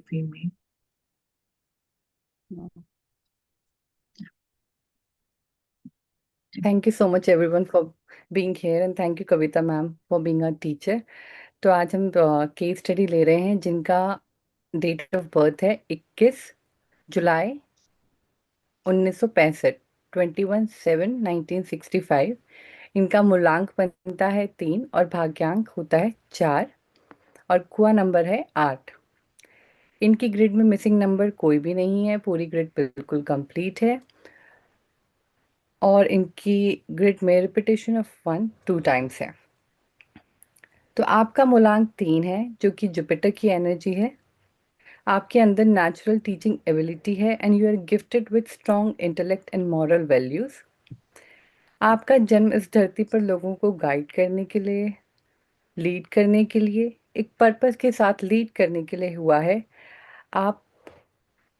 female. Thank you so much everyone for being here and thank you Kavita ma'am for being a teacher। तो आज हम case study ले रहे हैं जिनका डेट ऑफ बर्थ है 21 जुलाई 1965, 21/7/1965। इनका मूलांक बनता है 3 और भाग्यांक होता है 4 और कुआ नंबर है 8। इनकी ग्रिड में मिसिंग नंबर कोई भी नहीं है, पूरी ग्रिड बिल्कुल कंप्लीट है और इनकी ग्रिड में रिपीटेशन ऑफ 1 2 टाइम्स है। तो आपका मूलांक 3 है जो कि जुपिटर की एनर्जी है। आपके अंदर नेचुरल टीचिंग एबिलिटी है and you are gifted with strong intellect and moral values. आपका जन्म इस धरती पर लोगों को गाइड करने के लिए, लीड करने के लिए, एक पर्पस के साथ लीड करने के लिए हुआ है। आप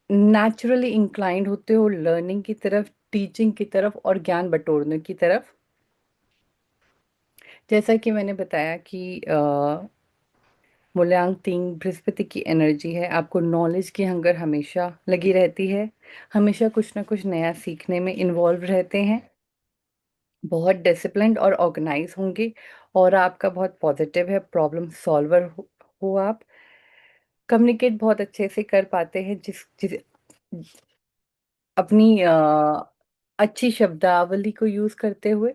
नेचुरली इंक्लाइंड होते हो लर्निंग की तरफ, टीचिंग की तरफ और ज्ञान बटोरने की तरफ। जैसा कि मैंने बताया कि मूल्यांक 3 बृहस्पति की एनर्जी है। आपको नॉलेज की हंगर हमेशा लगी रहती है, हमेशा कुछ ना कुछ नया सीखने में इन्वॉल्व रहते हैं, बहुत डिसिप्लिन्ड और ऑर्गेनाइज होंगे और आपका बहुत पॉजिटिव है, प्रॉब्लम सॉल्वर हो आप। कम्युनिकेट बहुत अच्छे से कर पाते हैं जिस अपनी अच्छी शब्दावली को यूज करते हुए।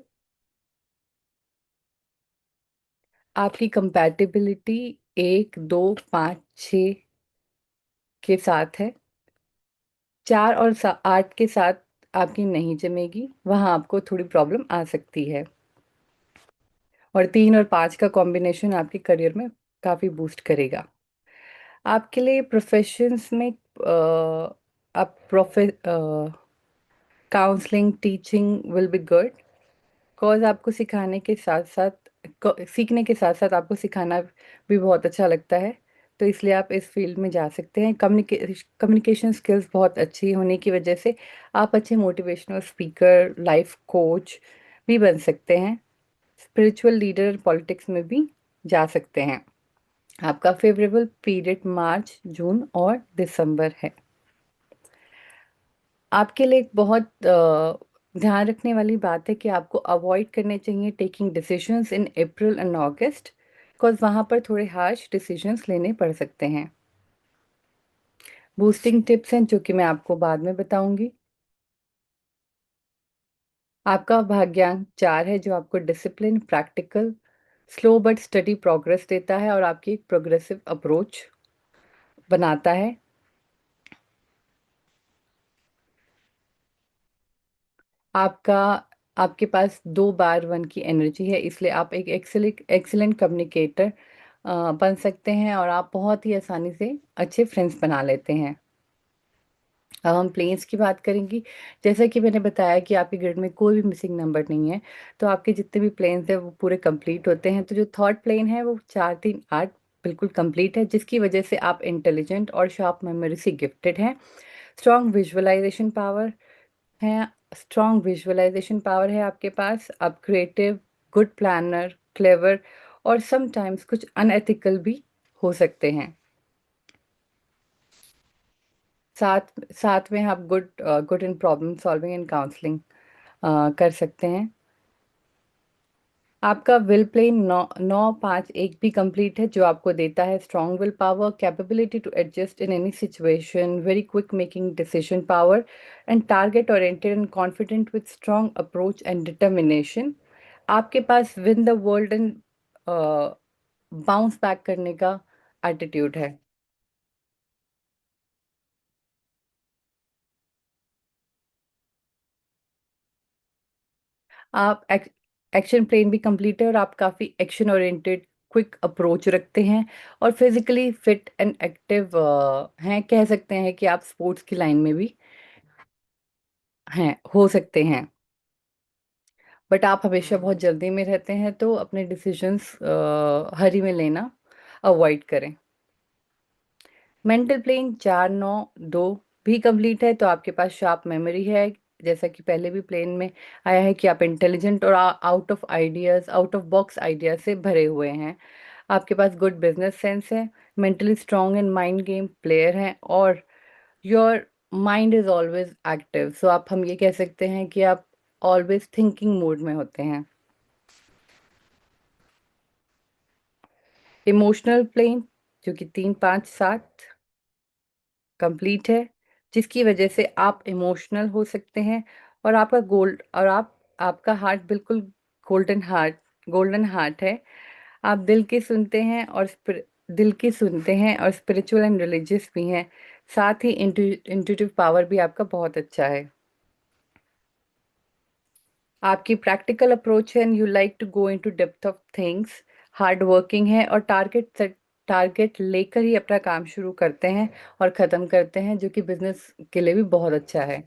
आपकी कंपैटिबिलिटी 1 2 5 6 के साथ है। 4 और 8 के साथ आपकी नहीं जमेगी, वहां आपको थोड़ी प्रॉब्लम आ सकती है। और 3 और 5 का कॉम्बिनेशन आपके करियर में काफी बूस्ट करेगा। आपके लिए प्रोफेशंस में आप counselling teaching will be good, because आपको सिखाने के साथ साथ सीखने के साथ साथ आपको सिखाना भी बहुत अच्छा लगता है। तो इसलिए आप इस फील्ड में जा सकते हैं। कम्युनिकेशन स्किल्स बहुत अच्छी होने की वजह से आप अच्छे मोटिवेशनल स्पीकर, लाइफ कोच भी बन सकते हैं। स्पिरिचुअल लीडर, पॉलिटिक्स में भी जा सकते हैं। आपका फेवरेबल पीरियड मार्च, जून और दिसंबर है। आपके लिए एक बहुत ध्यान रखने वाली बात है कि आपको अवॉइड करने चाहिए taking decisions in April and August, because वहाँ पर थोड़े हार्श डिसीजंस लेने पड़ सकते हैं। बूस्टिंग टिप्स हैं जो कि मैं आपको बाद में बताऊंगी। आपका भाग्यांक 4 है जो आपको discipline, practical, slow but study progress देता है और आपकी एक प्रोग्रेसिव अप्रोच बनाता है। आपका आपके पास 2 बार 1 की एनर्जी है, इसलिए आप एक एक्सीलेंट कम्युनिकेटर बन सकते हैं और आप बहुत ही आसानी से अच्छे फ्रेंड्स बना लेते हैं। अब हम प्लेन्स की बात करेंगी। जैसा कि मैंने बताया कि आपके ग्रिड में कोई भी मिसिंग नंबर नहीं है, तो आपके जितने भी प्लेन्स हैं वो पूरे कंप्लीट होते हैं। तो जो थर्ड प्लेन है वो 4 3 8 बिल्कुल कंप्लीट है, जिसकी वजह से आप इंटेलिजेंट और शार्प मेमोरी से गिफ्टेड हैं। स्ट्रॉन्ग विजुअलाइजेशन पावर है, स्ट्रॉन्ग विजुअलाइजेशन पावर है आपके पास। आप क्रिएटिव, गुड प्लानर, क्लेवर और समटाइम्स कुछ अनएथिकल भी हो सकते हैं। साथ साथ में आप good in problem solving and counselling कर सकते हैं। आपका विल प्लेन 9 9 5 1 भी कंप्लीट है जो आपको देता है strong will power, capability to adjust in any situation, very quick making decision power and target oriented and confident with strong approach and determination. आपके पास win the world and bounce back करने का attitude है। आप action plane भी complete है और आप काफ़ी एक्शन ओरिएंटेड क्विक अप्रोच रखते हैं और फिजिकली फिट एंड एक्टिव हैं। कह सकते हैं कि आप स्पोर्ट्स की लाइन में भी हैं, हो सकते हैं। बट आप हमेशा बहुत जल्दी में रहते हैं, तो अपने डिसीजंस हरी में लेना अवॉइड करें। मेंटल प्लेन 4 9 2 भी कंप्लीट है, तो आपके पास शार्प मेमोरी है। जैसा कि पहले भी प्लेन में आया है कि आप इंटेलिजेंट और out of ideas, out of box ideas से भरे हुए हैं। आपके पास गुड बिजनेस सेंस है, mentally strong and mind game player हैं, और your mind is always active, so आप हम ये कह सकते हैं कि आप ऑलवेज थिंकिंग मोड में होते हैं। इमोशनल प्लेन जो कि 3 5 7 कंप्लीट है, जिसकी वजह से आप इमोशनल हो सकते हैं, और आपका गोल्ड और आपका हार्ट बिल्कुल गोल्डन हार्ट है। आप दिल की सुनते हैं और स्पिरिचुअल एंड रिलीजियस भी हैं। साथ ही इंट्यूटिव पावर भी आपका बहुत अच्छा है। आपकी प्रैक्टिकल अप्रोच है and you like to go into depth of things. Hard working है और टारगेट लेकर ही अपना काम शुरू करते हैं और ख़त्म करते हैं, जो कि बिजनेस के लिए भी बहुत अच्छा है।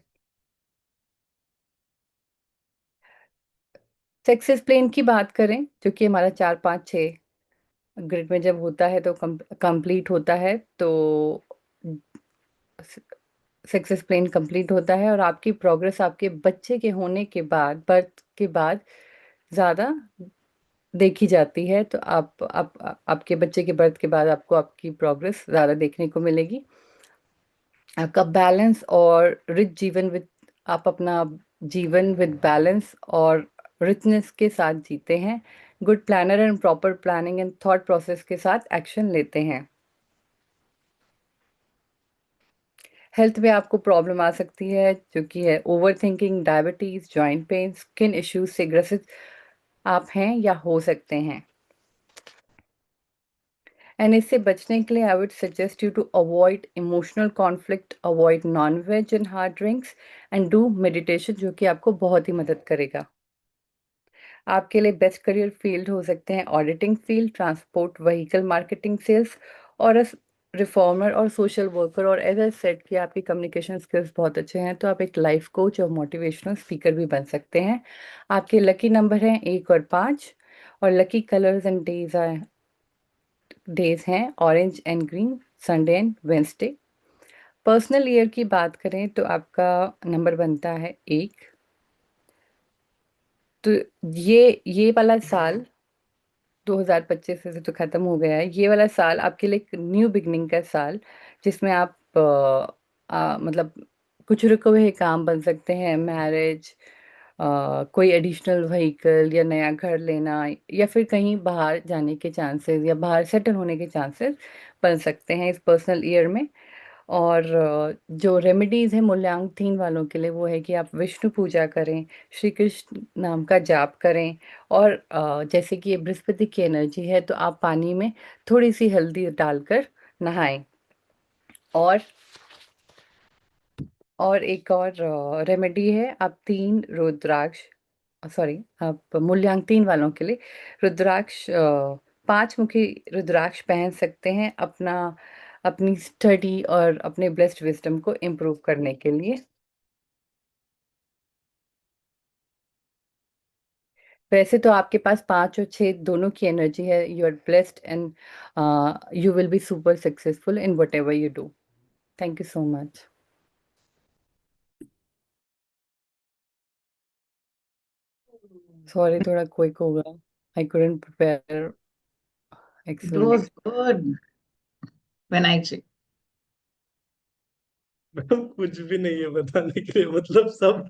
सक्सेस प्लेन की बात करें, जो कि हमारा 4 5 6 ग्रिड में जब होता है तो कंप्लीट होता है, तो सक्सेस प्लेन कंप्लीट होता है और आपकी प्रोग्रेस आपके बच्चे के होने के बाद, बर्थ के बाद ज़्यादा देखी जाती है। तो आपके बच्चे के बर्थ के बाद आपको आपकी प्रोग्रेस ज़्यादा देखने को मिलेगी। आपका बैलेंस और रिच जीवन विद आप अपना जीवन विद बैलेंस और रिचनेस के साथ जीते हैं। Good planner and proper planning and thought process के साथ एक्शन लेते हैं। हेल्थ में आपको प्रॉब्लम आ सकती है, जो कि है over thinking, diabetes, joint pain, skin issues से ग्रसित आप हैं या हो सकते हैं। एंड इससे बचने के लिए I would suggest you to avoid emotional conflict, avoid non veg and hard drinks, and do meditation, जो कि आपको बहुत ही मदद करेगा। आपके लिए बेस्ट करियर फील्ड हो सकते हैं auditing field, transport, vehicle marketing, sales, और रिफॉर्मर और सोशल वर्कर। और एज आई सेड कि आपकी कम्युनिकेशन स्किल्स बहुत अच्छे हैं, तो आप एक लाइफ कोच और मोटिवेशनल स्पीकर भी बन सकते हैं। आपके लकी नंबर हैं 1 और 5, और लकी कलर्स एंड डेज हैं orange and green, Sunday and Wednesday. Personal year की बात करें तो आपका नंबर बनता है 1। तो ये वाला साल 2025 से तो खत्म हो गया है। ये वाला साल आपके लिए एक न्यू बिगनिंग का साल, जिसमें आप मतलब कुछ रुके हुए काम बन सकते हैं, मैरिज, कोई एडिशनल व्हीकल या नया घर लेना, या फिर कहीं बाहर जाने के चांसेस या बाहर सेटल होने के चांसेस बन सकते हैं इस पर्सनल ईयर में। और जो रेमेडीज है मूल्यांक 3 वालों के लिए, वो है कि आप विष्णु पूजा करें, श्री कृष्ण नाम का जाप करें, और जैसे कि ये बृहस्पति की एनर्जी है, तो आप पानी में थोड़ी सी हल्दी डालकर नहाएं। और एक और रेमेडी है, आप 3 रुद्राक्ष, सॉरी, आप मूल्यांक 3 वालों के लिए रुद्राक्ष 5 मुखी रुद्राक्ष पहन सकते हैं अपनी स्टडी और अपने ब्लेस्ड विजडम को इम्प्रूव करने के लिए। वैसे तो आपके पास 5 और 6 दोनों की एनर्जी है, you are blessed and you will be super successful in whatever you do. Thank you so much. Sorry, थोड़ा क्विक होगा, I couldn't prepare It excellent. was good when I checked. कुछ भी नहीं है बताने के लिए, मतलब सब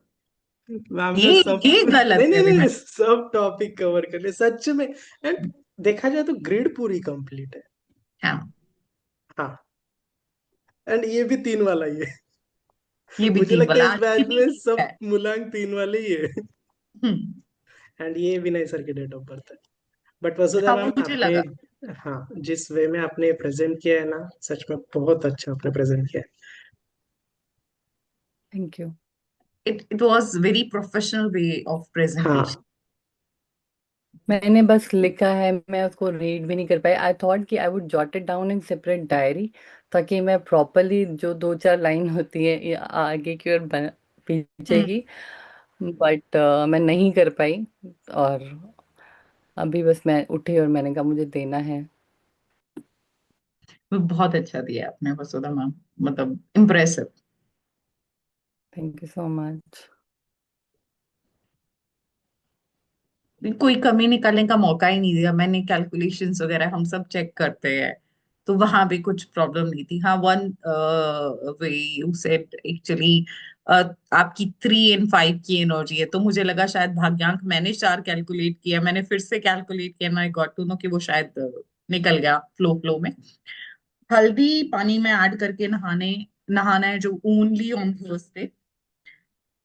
मैम ने ये सब ये नहीं गलत नहीं है नहीं विनय। नहीं, सब टॉपिक कवर कर लिए सच में। एंड देखा जाए तो ग्रिड पूरी कंप्लीट है। हाँ, हाँ, एंड ये भी 3 वाला ही है। ये भी मुझे तीन लगता है वाला इस आज बैच कितनी में ठीक सब है। मूलांक 3 वाले ही है। हम्म। एंड ये विनय सर की डेट ऑफ बर्थ है। बट वसुधा हाँ, वो मैम मुझे आपने, लगा। हाँ, जिस वे में आपने प्रेजेंट किया है ना, सच में बहुत अच्छा आपने प्रेजेंट किया है। Thank you. It was very professional way of presentation. हाँ, मैंने बस लिखा है, मैं उसको रीड भी नहीं कर पाई। आई थॉट कि I would jot it down in separate diary, ताकि मैं प्रॉपरली जो 2 4 लाइन होती है ये आगे की और पीछे हम्म। की, बट मैं नहीं कर पाई। और अभी बस मैं उठी और मैंने कहा मुझे देना है। बहुत अच्छा दिया आपने वसुधा मैम, मतलब impressive. Thank you so much. कोई कमी निकालने का मौका ही नहीं दिया। मैंने कैलकुलेशंस वगैरह हम सब चेक करते हैं, तो वहां भी कुछ प्रॉब्लम नहीं थी। हाँ, one way you said actually आपकी 3 और 5 की एनर्जी है, तो मुझे लगा शायद भाग्यांक मैंने 4 कैलकुलेट किया, मैंने फिर से कैलकुलेट किया, आई गॉट टू नो कि वो शायद निकल गया फ्लो फ्लो में। हल्दी पानी में ऐड करके नहाना है, जो ओनली ऑन थर्सडे,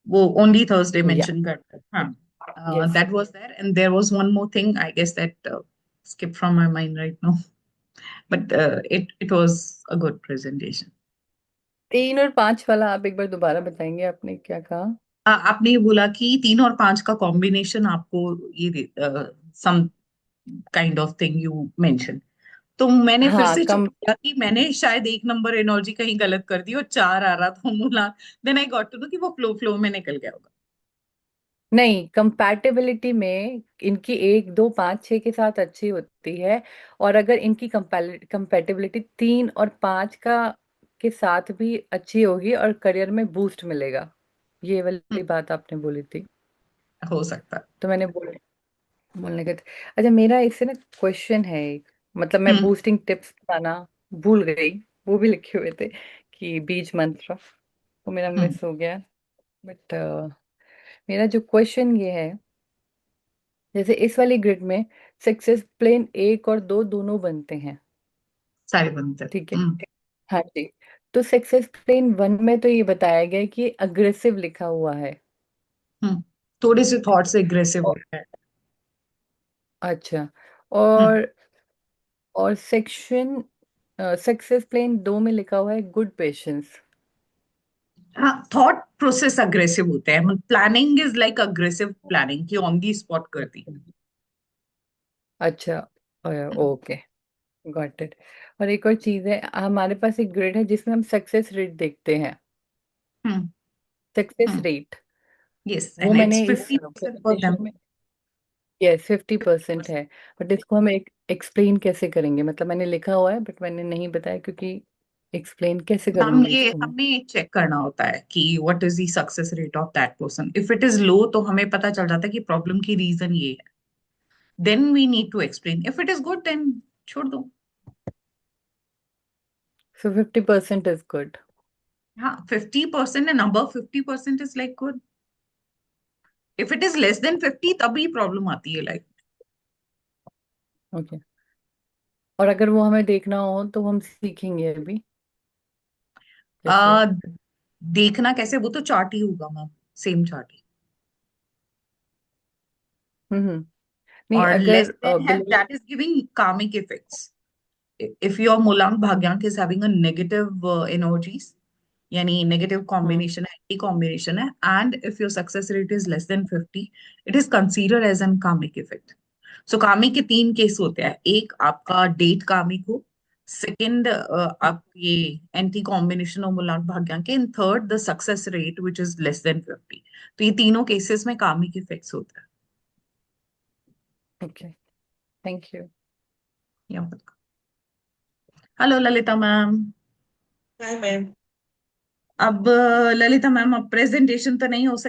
वो ओनली थर्सडे या मेंशन करता है। हाँ, yes, that was there and there was one more thing I guess that skip from my mind right now, but it was a good presentation. 3 और 5 वाला आप एक बार दोबारा बताएंगे, आपने क्या कहा? आपने ये बोला कि 3 और 5 का कॉम्बिनेशन आपको ये some kind of thing you mention, तो मैंने फिर हाँ से चेक कम किया कि मैंने शायद 1 नंबर एनर्जी कहीं गलत कर दी और 4 आ रहा था मूला। Then I got to know कि वो फ्लो फ्लो में निकल गया होगा। नहीं, कंपैटिबिलिटी में इनकी 1 2 5 6 के साथ अच्छी होती है। और अगर इनकी कंपैटिबिलिटी 3 और 5 का के साथ भी अच्छी होगी और करियर में बूस्ट मिलेगा, ये हम्म, वाली बात आपने बोली थी। हो सकता है। तो मैंने बोलने का अच्छा, मेरा इससे ना क्वेश्चन है एक, मतलब मैं हम्म। बूस्टिंग टिप्स बताना भूल गई, वो भी लिखे हुए थे कि बीज मंत्र, वो मेरा हम्म। मिस हो गया। बट मेरा जो क्वेश्चन ये है, जैसे इस वाली ग्रिड में सक्सेस प्लेन 1 और 2 दोनों बनते हैं, सारे बनते हैं। ठीक है? हाँ जी। तो सक्सेस प्लेन 1 में तो ये बताया गया है कि अग्रेसिव लिखा हुआ है। हम्म। थोड़े से थॉट से एग्रेसिव और होता है। अच्छा, हम्म। और सेक्शन सक्सेस प्लेन 2 में लिखा हुआ है गुड पेशेंस। हाँ, थॉट प्रोसेस अग्रेसिव होते हैं, planning is like aggressive planning की ऑन दी स्पॉट कर दी। अच्छा, ओके, गॉट इट। और एक और चीज है, हमारे पास एक ग्रिड है जिसमें हम सक्सेस रेट देखते हैं, हम्म। सक्सेस हम्म। रेट। यस, वो एंड इट्स मैंने इस 50% फॉर प्रेजेंटेशन देम। में, यस 50% है। बट इसको हम एक एक्सप्लेन कैसे करेंगे, मतलब मैंने लिखा हुआ है बट मैंने नहीं बताया, क्योंकि एक्सप्लेन कैसे हम करूंगी ये इसको मैं? हमें चेक करना होता है कि what is the success rate of that person. If it is low तो हमें पता चल जाता है कि प्रॉब्लम की रीजन ये है, then we need to explain. If it is good then छोड़ दो। So 50% is good. हाँ, 50% and above 50% is like good. If it is less than 50 तभी प्रॉब्लम आती है लाइक। ओके, और अगर वो हमें देखना हो तो हम सीखेंगे अभी कैसे? आ, देखना कैसे, वो तो चार्ट ही होगा मैम, सेम चार्ट ही। हम्म। नहीं, और लेस अगर देन है बिलो, दैट इज गिविंग कार्मिक effects. if your Mulang Bhagyank is having a negative energies, yani negative hmm, combination है, anti combination है, and if your success rate is less than 50, it is considered as an karmic effect. So karmic के 3 case होते हैं, एक आपका date कार्मिक हो, second आप ये एंटी कॉम्बिनेशन ऑफ मुलांक भाग्यांक के, and third the success rate which is less than 50। तो ये तीनों केसेस में कार्मिक इफेक्ट्स होता ओके, थैंक यू। है। Hello Lalita ma'am. Hi ma'am. अब ललिता मैम, अब प्रेजेंटेशन तो नहीं हो